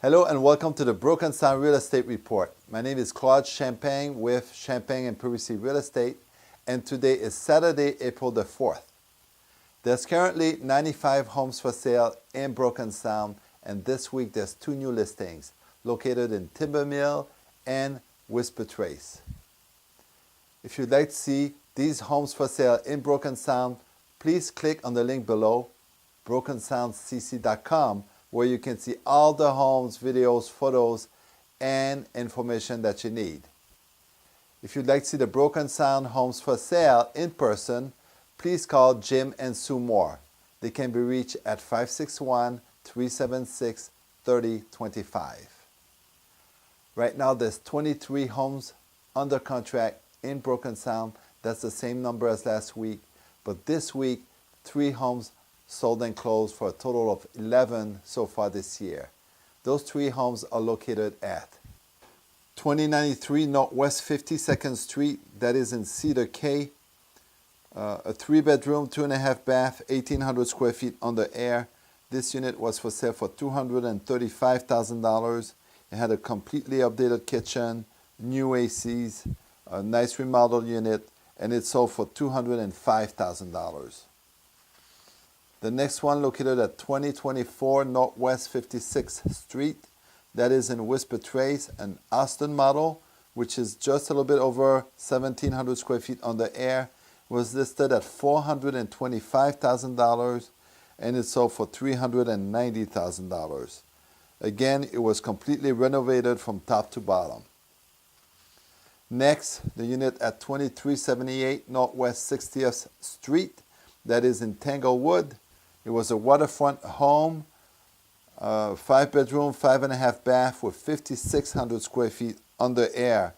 Hello and welcome to the Broken Sound Real Estate Report. My name is Claude Champagne with Champagne and Parisi Real Estate, and today is Saturday, April the 4th. There's currently 95 homes for sale in Broken Sound, and this week there's 2 new listings located in Timber Mill and Whisper Trace. If you'd like to see these homes for sale in Broken Sound, please click on the link below, brokensoundcc.com, where you can see all the homes, videos, photos, and information that you need. If you'd like to see the Broken Sound homes for sale in person, please call Jim and Sue Moore. They can be reached at 561-376-3025. Right now there's 23 homes under contract in Broken Sound. That's the same number as last week, but this week 3 homes sold and closed for a total of 11 so far this year. Those 3 homes are located at 2093 Northwest 52nd Street, that is in Cedar Cay. A 3-bedroom, 2.5 bath, 1,800 square feet under air. This unit was for sale for $235,000. It had a completely updated kitchen, new ACs, a nice remodeled unit, and it sold for $205,000. The next one located at 2024 Northwest 56th Street, that is in Whisper Trace, an Austin model, which is just a little bit over 1,700 square feet under air, was listed at $425,000, and it sold for $390,000. Again, it was completely renovated from top to bottom. Next, the unit at 2378 Northwest 60th Street, that is in Tanglewood. It was a waterfront home, 5-bedroom, 5.5 bath with 5,600 square feet under air.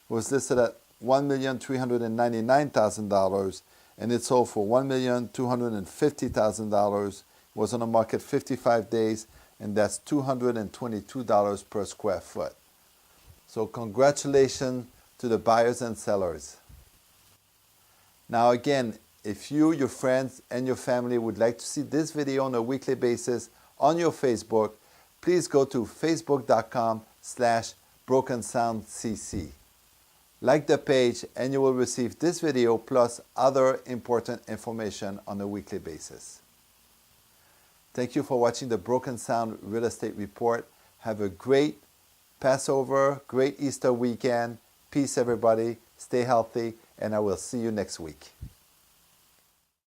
It was listed at $1,399,000, and it sold for $1,250,000. It was on the market 55 days, and that's $222 per square foot. So congratulations to the buyers and sellers. Now again, if you, your friends, and your family would like to see this video on a weekly basis on your Facebook, please go to facebook.com/BrokenSoundCC. Like the page and you will receive this video plus other important information on a weekly basis. Thank you for watching the Broken Sound Real Estate Report. Have a great Passover, great Easter weekend. Peace everybody, stay healthy, and I will see you next week.